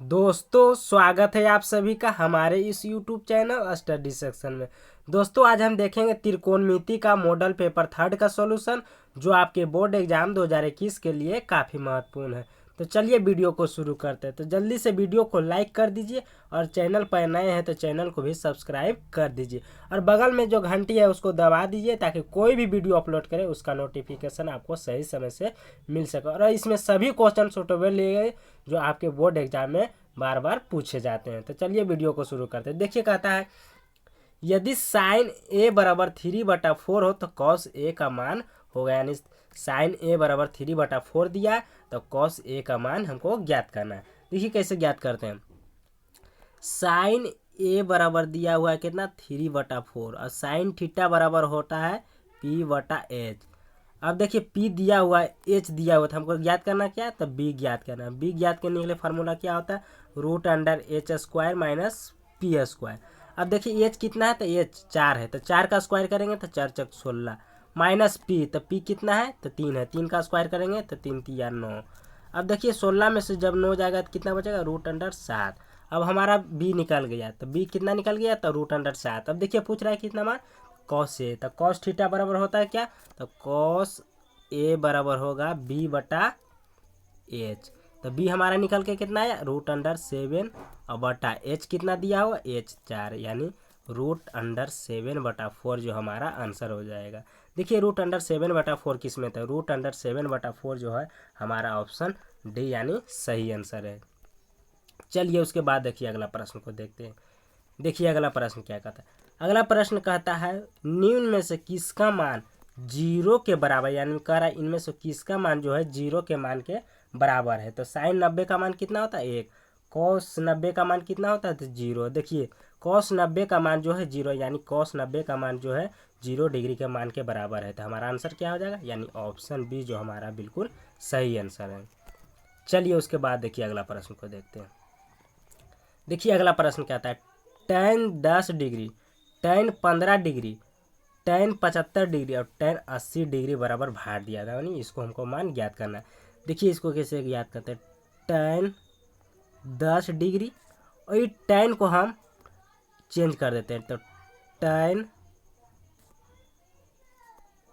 दोस्तों स्वागत है आप सभी का हमारे इस YouTube चैनल स्टडी सेक्शन में। दोस्तों आज हम देखेंगे त्रिकोणमिति का मॉडल पेपर थर्ड का सॉल्यूशन जो आपके बोर्ड एग्जाम 2021 के लिए काफ़ी महत्वपूर्ण है। तो चलिए वीडियो को शुरू करते हैं। तो जल्दी से वीडियो को लाइक कर दीजिए और चैनल पर नए हैं तो चैनल को भी सब्सक्राइब कर दीजिए और बगल में जो घंटी है उसको दबा दीजिए ताकि कोई भी वीडियो अपलोड करे उसका नोटिफिकेशन आपको सही समय से मिल सके। और इसमें सभी क्वेश्चन सुटेबल लिए गए जो आपके बोर्ड एग्जाम में बार बार पूछे जाते हैं। तो चलिए वीडियो को शुरू करते हैं। देखिए कहता है यदि साइन ए बराबर 3/4 हो तो कॉस ए का मान होगा, यानी साइन ए बराबर 3/4 दिया तो कॉस ए का मान हमको ज्ञात करना है। देखिए कैसे ज्ञात करते हैं। साइन ए बराबर दिया हुआ है कितना 3/4 और साइन थीटा बराबर होता है P/H। अब देखिए P दिया हुआ है, H दिया हुआ था, हमको ज्ञात करना क्या है तो B ज्ञात करना है। B ज्ञात करने के लिए फार्मूला क्या होता है √(h² - P²। अब देखिए H कितना है तो H 4 है तो 4 का स्क्वायर करेंगे तो 4 × 16 माइनस P तो P कितना है तो 3 है, 3 का स्क्वायर करेंगे तो 3 × 3 = 9। अब देखिए 16 में से जब 9 जाएगा तो कितना बचेगा √7। अब हमारा B निकल गया तो B कितना निकल गया तो √7। अब देखिए पूछ रहा है कितना मान कॉस ए, तो कॉस थीटा बराबर होता है क्या तो कॉस ए बराबर होगा B/H। तो B हमारा निकल के कितना है √7 और बटा H कितना दिया हुआ H 4, यानी √7/4 जो हमारा आंसर हो जाएगा। देखिए √7/4 किस में था, √7/4 जो है हमारा ऑप्शन डी यानी सही आंसर है। चलिए उसके बाद देखिए अगला प्रश्न को देखते हैं। देखिए अगला प्रश्न क्या कहता है। अगला प्रश्न कहता है निम्न में से किसका मान 0 के बराबर, यानी कह रहा है इनमें से किसका मान जो है 0 के मान के बराबर है। तो साइन 90 का मान कितना होता है 1, कॉस 90 का मान कितना होता है तो 0। देखिए कॉस 90 का मान जो है 0, यानी कॉस 90 का मान जो है 0 डिग्री के मान के बराबर है। तो हमारा आंसर क्या हो जाएगा, यानी ऑप्शन बी जो हमारा बिल्कुल सही आंसर है। चलिए उसके बाद देखिए अगला प्रश्न को देखते हैं। देखिए अगला प्रश्न क्या आता है tan 10 degree, tan 15 degree, tan 75 degree और tan 80 डिग्री बराबर भार दिया था, यानी इसको हमको मान ज्ञात करना है। देखिए इसको कैसे ज्ञात करते हैं, tan 10 डिग्री और ये tan को हम चेंज कर देते हैं तो tan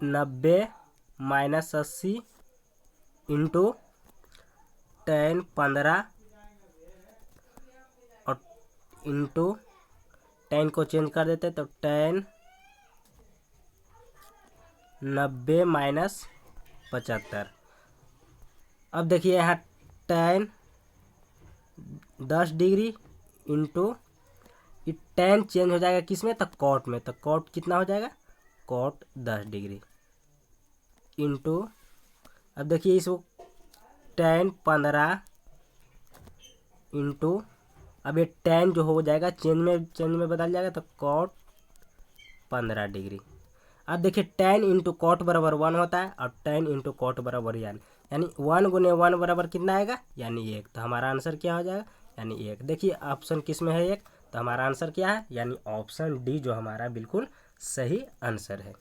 90 - 80 इंटू tan 15 और इंटू tan को चेंज कर देते तो tan 90 - 75। अब देखिए यहाँ tan 10 degree into tan change हो जाएगा किस में तो कॉट में, तो कॉट कितना हो जाएगा कॉट 10 डिग्री इंटू, अब देखिए इसको tan 15 इंटू, अब ये tan जो हो जाएगा चेंज में बदल जाएगा तो कॉट 15 डिग्री। अब देखिए tan इंटू कॉट बराबर 1 होता है और tan इंटू कॉट बराबर यानी 1 × 1 बराबर कितना आएगा यानी 1। तो हमारा आंसर क्या हो जाएगा यानी 1। देखिए ऑप्शन किस में है 1, तो हमारा आंसर क्या है यानी ऑप्शन डी जो हमारा बिल्कुल सही आंसर है।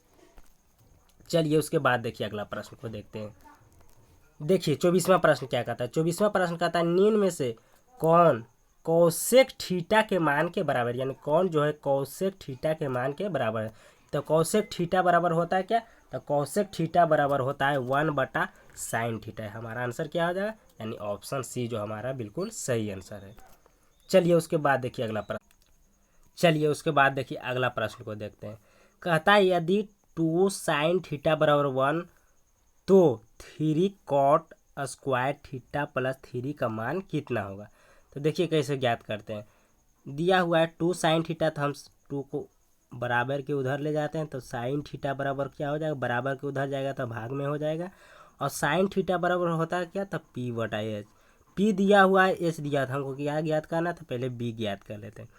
चलिए उसके बाद देखिए अगला प्रश्न को देखते हैं। देखिए 24वां प्रश्न क्या कहता है। 24वां प्रश्न कहता है निम्न में से कौन कोसेक थीटा के मान के बराबर, यानी कौन जो है कोसेक थीटा के मान के बराबर है। तो कोसेक थीटा बराबर होता है क्या तो कोसेक थीटा बराबर होता है 1/sin थीटा। हमारा आंसर क्या हो जाएगा यानी ऑप्शन सी जो हमारा बिल्कुल सही आंसर है। चलिए उसके बाद देखिए अगला प्रश्न को देखते हैं। कहता है यदि 2sin थीटा बराबर 1 तो 3 cot स्क्वायर थीटा प्लस 3 का मान कितना होगा। तो देखिए कैसे ज्ञात करते हैं। दिया हुआ है 2sin थीटा, तो हम 2 को बराबर के उधर ले जाते हैं तो sin थीटा बराबर क्या हो जाएगा बराबर के उधर जाएगा तो भाग में हो जाएगा और sin थीटा बराबर होता है क्या तो P/H। P दिया हुआ है H दिया था, हमको क्या ज्ञात करना था पहले B ज्ञात कर लेते हैं।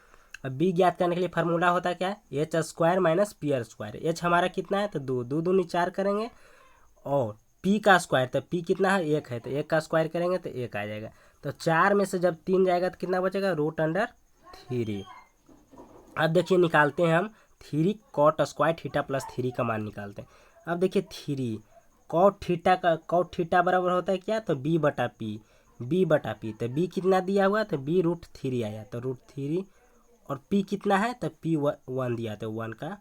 अब B ज्ञात करने के लिए फार्मूला होता है क्या H² - P²। H हमारा कितना है तो 2, 2 दूनी 4 करेंगे और P का स्क्वायर, तो P कितना है 1 है तो 1 का स्क्वायर करेंगे तो 1 आ जाएगा। तो 4 में से जब 3 जाएगा तो कितना बचेगा √3। अब देखिए निकालते हैं हम 3 cot स्क्वायर थीटा प्लस 3 का मान निकालते हैं। अब देखिए 3 cot थीटा बराबर होता है क्या तो B/P। बी बटा पी, तो बी कितना दिया हुआ तो बी √3 आया, तो √3 और पी कितना है तो पी 1 दिया, तो 1 का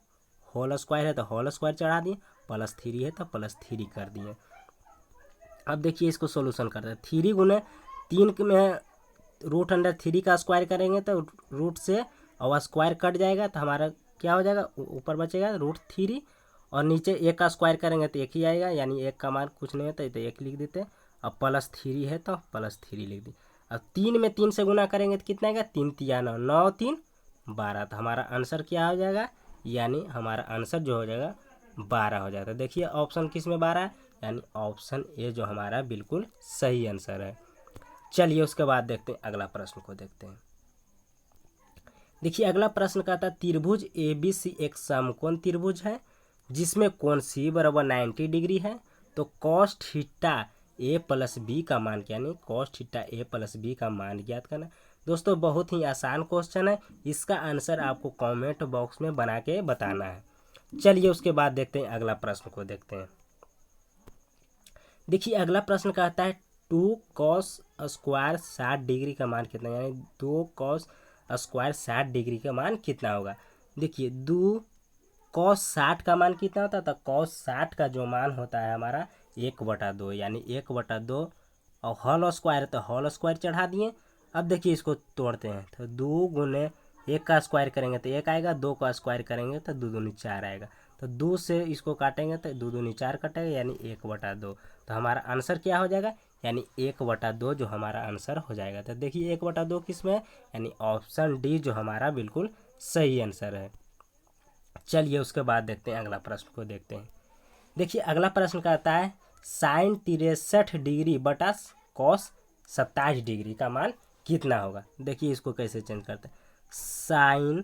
होल स्क्वायर है तो होल स्क्वायर चढ़ा दिए, +3 है तो +3 कर दिए। अब देखिए इसको सोल्यूशन करते हैं। 3 गुने 3 में √3 का स्क्वायर करेंगे तो रूट से और स्क्वायर कट जाएगा, तो हमारा क्या हो जाएगा, ऊपर बचेगा √3 और नीचे 1 का स्क्वायर करेंगे तो 1 ही आएगा, यानी 1 का मान कुछ नहीं होता है तो 1 लिख देते हैं। अब +3 है तो +3 लिख दी। अब 3 में 3 से गुना करेंगे तो कितना आएगा, 3 तिया 9, 9 3 12, तो हमारा आंसर क्या हो जाएगा, यानी हमारा आंसर जो हो जाएगा 12 हो जाएगा। तो देखिए ऑप्शन किस में 12 है, यानी ऑप्शन ए जो हमारा बिल्कुल सही आंसर है। चलिए उसके बाद देखते हैं अगला प्रश्न को देखते हैं। देखिए अगला प्रश्न कहता है त्रिभुज ABC एक समकोण त्रिभुज है जिसमें कोण C बराबर 90 डिग्री है, तो cos थीटा A + B का मान क्या, यानी cos थीटा A + B का मान ज्ञात करना। दोस्तों बहुत ही आसान क्वेश्चन है, इसका आंसर आपको कमेंट बॉक्स में बना के बताना है। चलिए उसके बाद देखते हैं अगला प्रश्न को देखते हैं। देखिए अगला प्रश्न कहता है 2 cos स्क्वायर 60 डिग्री का मान कितना, यानी 2 cos स्क्वायर 60 डिग्री का मान कितना होगा। देखिए 2 cos 60 का मान कितना होता है, तो cos 60 का जो मान होता है हमारा 1/2, यानी 1/2 और होल स्क्वायर तो होल स्क्वायर चढ़ा दिए। अब देखिए इसको तोड़ते हैं, तो 2 गुने 1 का स्क्वायर करेंगे तो 1 आएगा, 2 का स्क्वायर करेंगे तो 2 दूनी 4 आएगा, तो 2 से इसको काटेंगे तो 2 दूनी 4 कटेगा, यानी 1/2। तो हमारा आंसर क्या हो जाएगा, यानी 1/2 जो हमारा आंसर हो जाएगा। तो देखिए 1/2 किस में है, यानी ऑप्शन डी जो हमारा बिल्कुल सही आंसर है। चलिए उसके बाद देखते हैं अगला प्रश्न को देखते हैं। देखिए अगला प्रश्न कहता है sin 63 डिग्री बटा cos 27 डिग्री का मान कितना होगा। देखिए इसको कैसे चेंज करते हैं, sin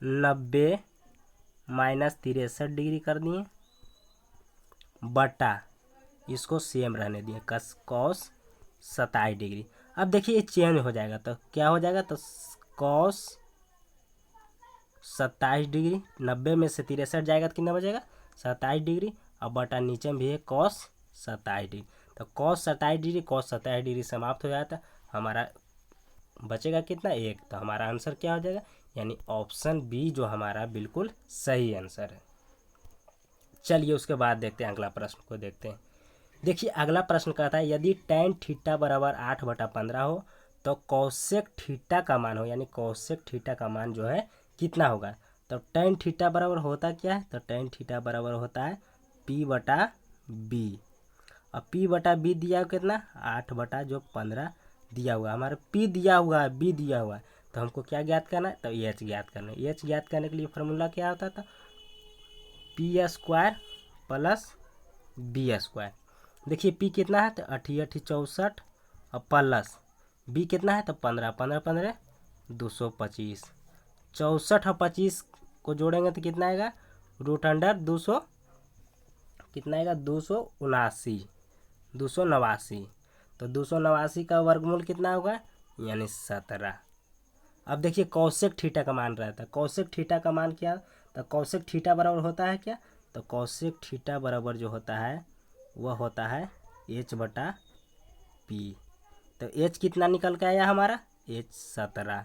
90 - 63 डिग्री कर दिए बटा इसको सेम रहने दिए cos 27 डिग्री। अब देखिए ये चेंज हो जाएगा तो क्या हो जाएगा, तो cos 27 डिग्री 90 में से 63 जाएगा तो कितना बचेगा 27 डिग्री, अब बटा नीचे में भी है cos 27 डिग्री, तो cos 27 डिग्री cos 27 डिग्री समाप्त हो जाता है, हमारा बचेगा कितना 1, तो हमारा आंसर क्या हो जाएगा, यानी ऑप्शन बी जो हमारा बिल्कुल सही आंसर है। चलिए उसके बाद देखते हैं अगला प्रश्न को देखते हैं। देखिए अगला प्रश्न कहता है यदि tan थीटा बराबर 8/15 हो तो cosec थीटा का मान हो, यानी cosec थीटा का मान जो है कितना होगा। तो tan थीटा बराबर होता क्या है, तो tan थीटा बराबर होता है P/B, और P/B दिया हुआ कितना 8/15 दिया हुआ, हमारा P दिया हुआ है B दिया हुआ है, तो हमको क्या ज्ञात करना है, तो H ज्ञात करना है। H ज्ञात करने के लिए फार्मूला क्या होता था, P² + B²। देखिए P कितना है तो 88 64 और प्लस B कितना है तो 15 15 15 225, 64 और 25 को जोड़ेंगे तो कितना आएगा √200 कितना आएगा 279, 289, तो 289 का वर्गमूल कितना होगा, यानी 17। अब देखिए कौशिक थीटा का मान रहता है, कौशिक थीटा का मान क्या, तो कौशिक थीटा बराबर होता है क्या, तो कौशिक थीटा बराबर जो होता है वह होता है H/P। तो H कितना निकल के आया हमारा H 17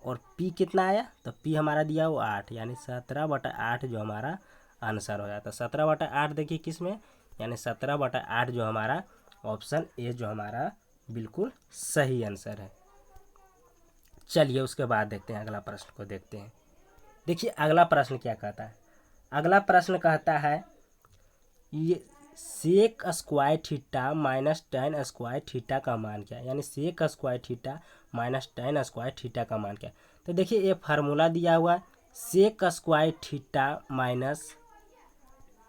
और P कितना आया, तो P हमारा दिया वो 8, यानी 17/8 जो हमारा आंसर हो जाता है। 17/8 देखिए किस में, यानी 17/8 जो हमारा ऑप्शन ए जो हमारा बिल्कुल सही आंसर है। चलिए उसके बाद देखते हैं अगला प्रश्न को देखते हैं। देखिए अगला प्रश्न क्या कहता है, अगला प्रश्न कहता है ये sec square theta minus tan square theta का मान क्या है, यानी sec square theta minus tan square theta का मान क्या है। तो देखिए ये फार्मूला दिया हुआ है, sec square theta minus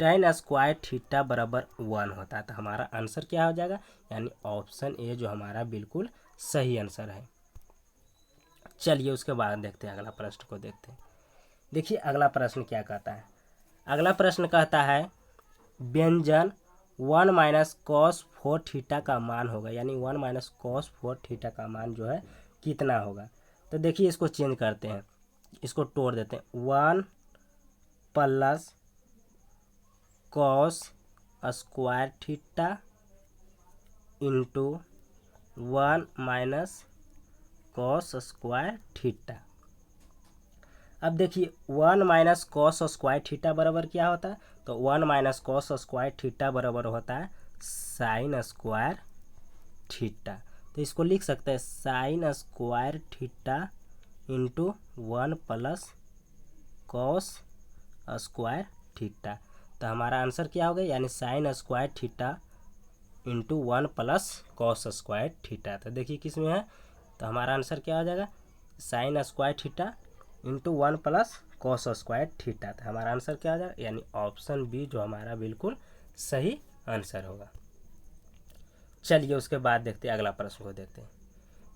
tan square theta बराबर 1 होता है, तो हमारा आंसर क्या हो जाएगा, यानी ऑप्शन ए जो हमारा बिल्कुल सही आंसर है। चलिए उसके बाद देखते हैं अगला प्रश्न को देखते हैं। देखिए अगला प्रश्न क्या कहता है, अगला प्रश्न कहता है व्यंजन 1 - cos 4 थीटा का मान होगा, यानी 1 - cos 4 थीटा का मान जो है कितना होगा। तो देखिए इसको चेंज करते हैं, इसको तोड़ देते हैं, 1 + cos square theta into 1 minus cos square theta. अब देखिए 1 माइनस कॉस स्क्वायर थीटा बराबर क्या होता है, तो 1 माइनस कॉस स्क्वायर थीटा बराबर होता है साइन स्क्वायर थीटा। तो इसको लिख सकते हैं sign square theta into 1 plus cos square theta. तो हमारा आंसर क्या हो गया, यानी sign square theta into 1 plus cos square theta. तो देखिए किस में है, तो हमारा आंसर क्या हो जाएगा, sign square theta into 1 plus cos square theta. तो हमारा आंसर क्या हो जाएगा, यानी ऑप्शन बी जो हमारा बिल्कुल सही आंसर होगा। चलिए उसके बाद देखते हैं अगला प्रश्न को देखते हैं।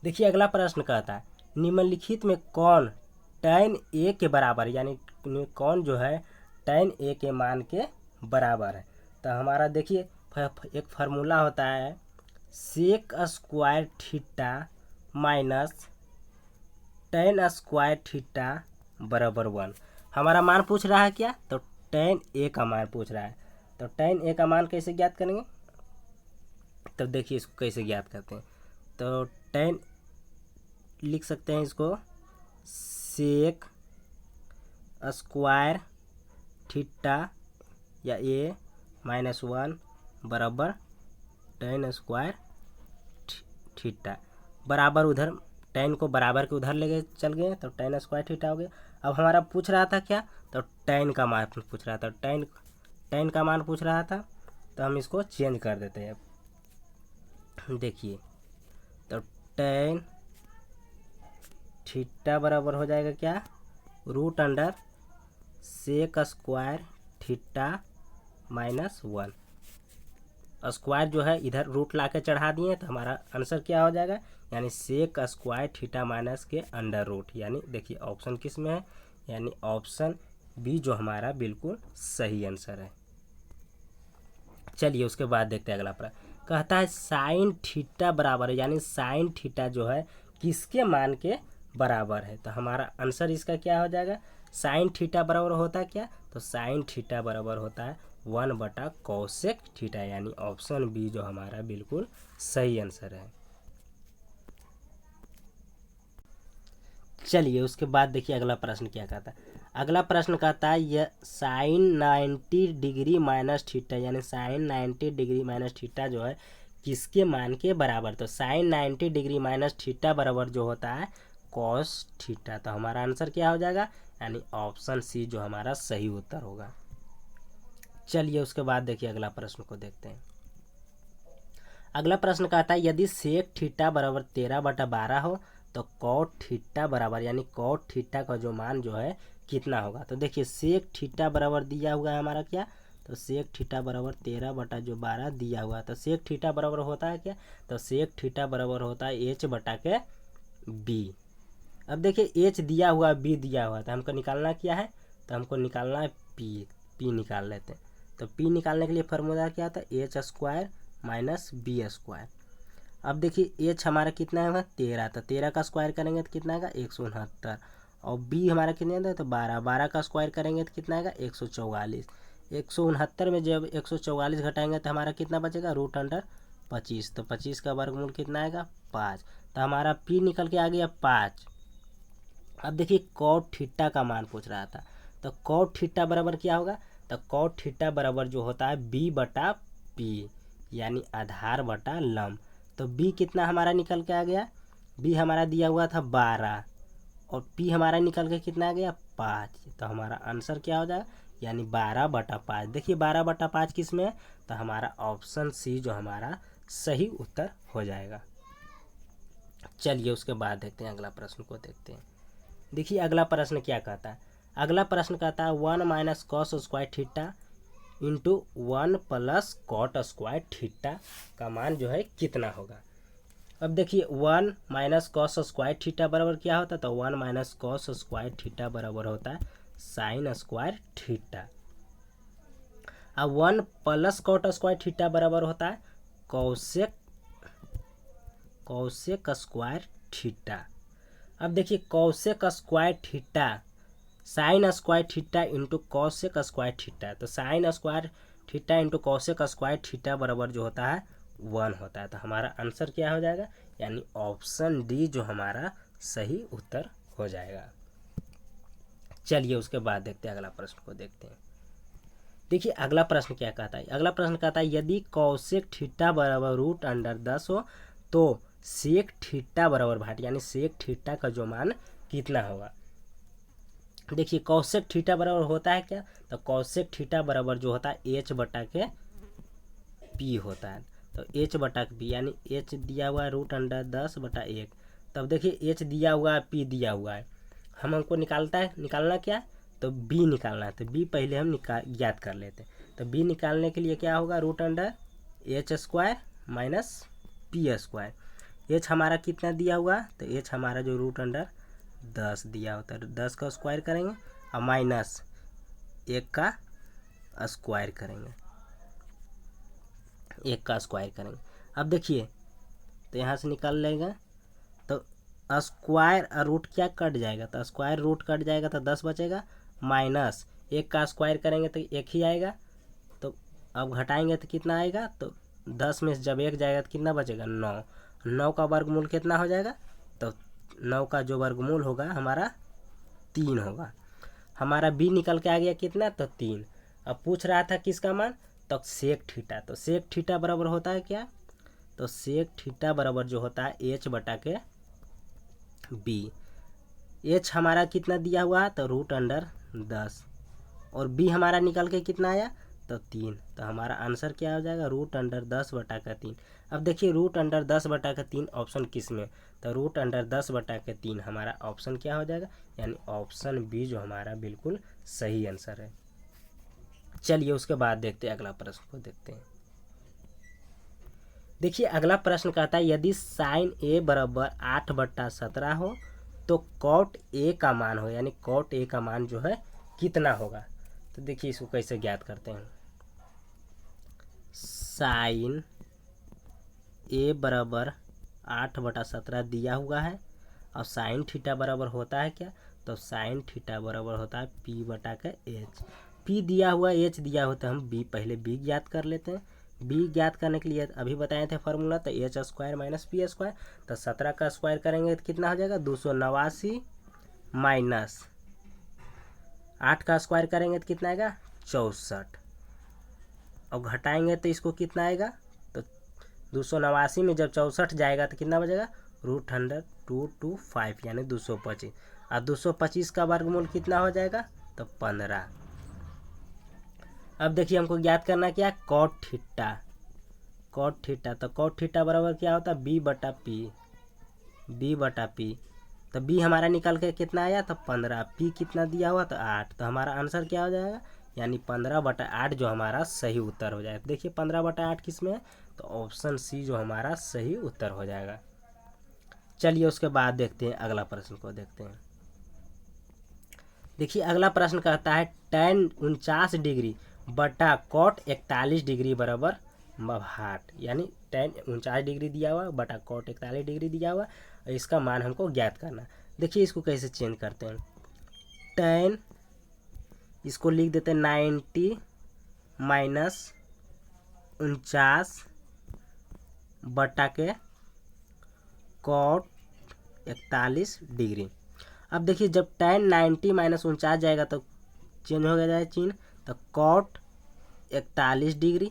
देखिए अगला प्रश्न कहता है निम्नलिखित में कौन tan a के बराबर, यानी कौन जो है tan a के मान के बराबर है। तो हमारा देखिए एक फार्मूला होता है sec square theta minus tan square theta बराबर 1। हमारा मान पूछ रहा है क्या, तो tan a का मान पूछ रहा है। तो tan a का मान कैसे ज्ञात करेंगे, तब देखिए इसको कैसे ज्ञात करते हैं। तो tan लिख सकते हैं इसको सेक स्क्वायर थीटा या a माइनस 1 बराबर tan स्क्वायर थीटा। बराबर उधर tan को बराबर के उधर लेके चल गए तो tan स्क्वायर थीटा हो गया। अब हमारा पूछ रहा था क्या, तो tan का मान पूछ रहा था, tan का मान पूछ रहा था। तो हम इसको चेंज कर देते हैं। देखिए तो tan थीटा बराबर हो जाएगा क्या, root under sec square theta minus 1। Square जो है इधर रूट ला के चढ़ा दिए, तो हमारा आंसर क्या हो जाएगा, यानी सेक स्क्वायर थीटा माइनस के अंडर रूट। यानी देखिए ऑप्शन किस में है, यानी ऑप्शन बी जो हमारा बिल्कुल सही आंसर है। चलिए उसके बाद देखते हैं अगला प्रश्न। कहता है साइन थीटा बराबर है, यानी साइन थीटा जो है किसके मान के बराबर है। तो हमारा आंसर इसका क्या हो जाएगा, साइन थीटा बराबर होता है क्या, तो साइन थीटा बराबर होता है 1 कोसेक थीटा। यानी ऑप्शन बी जो हमारा बिल्कुल सही आंसर है। चलिए उसके बाद देखिए अगला प्रश्न क्या कहता है। अगला प्रश्न कहता है यह साइन 90 डिग्री माइनस थीटा, यानी साइन 90 डिग्री माइनस थीटा जो है किसके मान के बराबर। तो साइन 90 डिग्री माइनस थीटा बराबर जो होता है कॉस थीटा। तो हमारा आंसर क्या हो जाएगा, यानी ऑप्शन सी जो हमारा सही उत्तर होगा। चलिए उसके बाद देखिए अगला प्रश्न को देखते हैं। अगला प्रश्न कहता है यदि सेक थीटा बराबर 13/12 हो तो कॉट थीटा बराबर, यानी कॉट थीटा का जो मान जो है कितना होगा। तो देखिए सेक थीटा बराबर दिया हुआ है हमारा क्या, तो सेक थीटा बराबर 13/12 दिया हुआ है। तो सेक थीटा बराबर होता है क्या, तो सेक थीटा बराबर होता है h/b। अब देखिए h दिया हुआ b दिया हुआ है, तो हमको निकालना क्या है, तो हमको निकालना है p निकाल लेते हैं। तो p निकालने के लिए फार्मूला क्या था, h square minus B square. अब देखिए h हमारा कितना है, 13, तो 13 का स्क्वायर करेंगे तो कितना आएगा 169, और b हमारा कितना है तो 12 का स्क्वायर करेंगे तो कितना आएगा 144। 169 में जब 144 घटाएंगे तो हमारा कितना बचेगा, रूट अंडर 25। तो 25 का वर्गमूल कितना आएगा 5। तो हमारा p निकल के आ गया 5। अब देखिए कॉट थीटा का मान पूछ रहा था, तो कॉट थीटा बराबर क्या होगा, तो कॉट थीटा बराबर जो होता है b/p, यानी आधार बटा लंब। तो b कितना हमारा निकल के आ गया, b हमारा दिया हुआ था 12 और p हमारा निकल के कितना आ गया 5। तो हमारा आंसर क्या हो जाएगा, यानी 12/5। देखिए 12/5 किस में है, तो हमारा ऑप्शन सी जो हमारा सही उत्तर हो जाएगा। चलिए उसके बाद देखते हैं अगला प्रश्न को देखते हैं। देखिए अगला प्रश्न क्या कहता है। अगला प्रश्न कहता है 1 minus cos square theta into 1 plus cot square theta का मान जो है कितना होगा। अब देखिए 1 माइनस कॉस स्क्वायर थीटा बराबर क्या होता है, तो 1 माइनस कॉस स्क्वायर थीटा बराबर होता है साइन स्क्वायर थीटा। अब 1 प्लस कॉट स्क्वायर थीटा बराबर होता है कौसेक स्क्वायर थीटा। अब देखिए cosec square theta sine square theta into cosec square theta. तो sine square theta into cosec square theta बराबर जो होता है 1 होता है। तो हमारा आंसर क्या हो जाएगा, यानी ऑप्शन डी जो हमारा सही उत्तर हो जाएगा। चलिए उसके बाद देखते हैं अगला प्रश्न को देखते हैं। देखिए अगला प्रश्न क्या कहता है, अगला प्रश्न कहता है यदि कौशिक थीटा बराबर रूट अंडर 10 हो तो सेक थीटा बराबर भाट, यानी सेक थीटा का जो मान कितना होगा। देखिए कौशिक थीटा बराबर होता है क्या, तो कौशिक थीटा बराबर जो होता है एच बटा के पी होता है। तो एच बटा के पी, यानी एच दिया हुआ है रूट अंडर 10/1। तब देखिए एच दिया हुआ है, पी दिया हुआ है, हमको निकालना क्या, तो बी निकालना है। तो बी पहले हम ज्ञात कर लेते हैं। तो बी निकालने के लिए क्या होगा, root under H square minus P square. H हमारा कितना दिया हुआ, तो एच हमारा जो रूट अंडर 10 दिया होता है, 10 का स्क्वायर करेंगे और माइनस 1 का स्क्वायर करेंगे, 1 का स्क्वायर करेंगे। अब देखिए तो यहाँ से निकल लेगा, तो स्क्वायर और रूट क्या कट जाएगा, तो स्क्वायर रूट कट जाएगा तो 10 बचेगा, माइनस 1 का स्क्वायर करेंगे तो 1 ही आएगा। तो अब घटाएंगे तो कितना आएगा, तो 10 में जब 1 जाएगा तो कितना बचेगा, 9। 9 का वर्गमूल कितना हो जाएगा, तो 9 का जो वर्गमूल होगा हमारा 3 होगा। हमारा बी निकल के आ गया कितना, तो 3। अब पूछ रहा था किसका मान, तो सेक थीटा। तो सेक थीटा बराबर होता है क्या, तो सेक थीटा बराबर जो होता है एच बटा के बी। एच हमारा कितना दिया हुआ, तो रूट अंडर 10, और बी हमारा निकल के कितना आया, तो 3। तो हमारा आंसर क्या हो जाएगा, रूट अंडर 10/3। अब देखिए रूट अंडर 10/3 ऑप्शन किस में, तो रूट अंडर 10/3 हमारा ऑप्शन क्या हो जाएगा, यानी ऑप्शन बी जो हमारा बिल्कुल सही आंसर है। चलिए उसके बाद देखते हैं अगला प्रश्न को देखते हैं। देखिए अगला प्रश्न कहता है यदि साइन ए बराबर 8/17 हो तो कॉट ए का मान हो, यानी कॉट ए का मान जो है कितना होगा। तो देखिए इसको कैसे ज्ञात करते हैं। साइन ए बराबर 8/17 दिया हुआ है, और साइन थीटा बराबर होता है क्या, तो साइन थीटा बराबर होता है पी बटा के एच। पी दिया हुआ, एच दिया हुआ, तो हम बी पहले बी ज्ञात कर लेते हैं। बी ज्ञात करने के लिए अभी बताए थे फार्मूला, तो H square minus P square. तो 17 का स्क्वायर करेंगे तो कितना हो जाएगा, 289 माइनस 8 का स्क्वायर करेंगे तो कितना आएगा, 64। और घटाएंगे तो इसको कितना आएगा, तो 289 में जब 64 जाएगा तो कितना बचेगा, रूट 225, यानी 225। और 225 का वर्गमूल कितना हो जाएगा, तो 15। अब देखिए हमको ज्ञात करना क्या, कॉट थीटा। कॉट थीटा, तो कॉट थीटा बराबर क्या होता है, बी बटा पी। बी बटा पी, तो बी हमारा निकल के कितना आया, तो 15। पी कितना दिया हुआ, तो 8। तो हमारा आंसर क्या हो जाएगा, यानी 15/8 जो हमारा सही उत्तर हो जाएगा। देखिए 15/8 किस में है, तो ऑप्शन सी जो हमारा सही उत्तर हो जाएगा। चलिए उसके बाद देखते हैं अगला प्रश्न को देखते हैं। देखिए अगला प्रश्न कहता है tan 49 डिग्री बटा कॉट 41 डिग्री बराबर भाट, यानी tan 49 डिग्री दिया हुआ बटा कॉट 41 डिग्री दिया हुआ, इसका मान हमको ज्ञात करना। देखिए इसको कैसे चेंज करते हैं, tan इसको लिख देते हैं 90 माइनस 49 बटा के कॉट 41 डिग्री। अब देखिए जब tan 90 माइनस 49 जाएगा तो चेंज हो गया चिन्ह, तो कॉट 41 डिग्री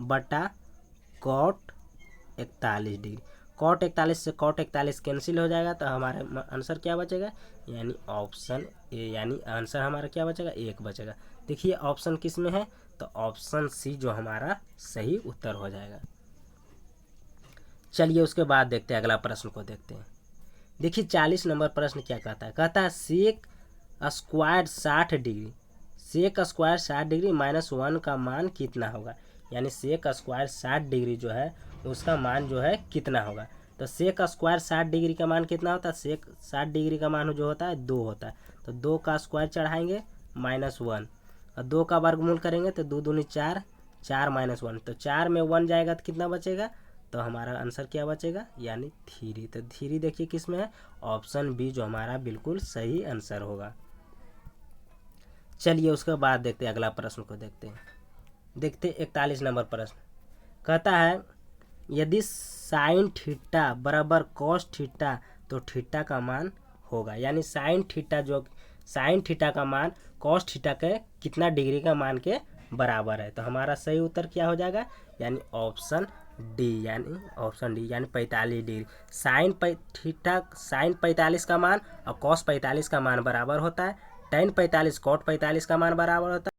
बटा कॉट 41 डिग्री। कॉट 41 से कॉट 41 कैंसिल हो जाएगा, तो हमारा आंसर क्या बचेगा, यानी ऑप्शन ए, यानी आंसर हमारा क्या बचेगा, 1 बचेगा। देखिए ऑप्शन किस में है, तो ऑप्शन सी जो हमारा सही उत्तर हो जाएगा। चलिए उसके बाद देखते हैं अगला प्रश्न को देखते हैं। देखिए 40 नंबर प्रश्न क्या कहता है, कहता है sec square 60 degree, sec square 60 degree -1 का मान कितना होगा, यानी सेक स्क्वायर 60 डिग्री जो है उसका मान जो है कितना होगा। तो सेक स्क्वायर 60 डिग्री का मान कितना होता है, सेक 60 डिग्री का मान जो होता है 2 होता है। तो 2 का स्क्वायर चढ़ाएंगे -1, और 2 का वर्गमूल करेंगे तो 2 दूनी 4, 4 -1, तो 4 में 1 जाएगा तो कितना बचेगा, तो हमारा आंसर क्या बचेगा, यानी 3। तो 3 देखिए किस में है, ऑप्शन बी जो हमारा बिल्कुल सही आंसर होगा। चलिए उसके बाद देखते हैं अगला प्रश्न को देखते हैं। देखते 41 नंबर प्रश्न कहता है यदि साइन थीटा बराबर कॉस थीटा तो थीटा का मान होगा, यानी साइन थीटा का मान कॉस थीटा के कितना डिग्री का मान के बराबर है। तो हमारा सही उत्तर क्या हो जाएगा, यानी ऑप्शन डी, यानी 45 डिग्री। साइन 45 का मान और कॉस 45 का मान बराबर होता है। टेन 45 कॉट 45 का मान बराबर होता है।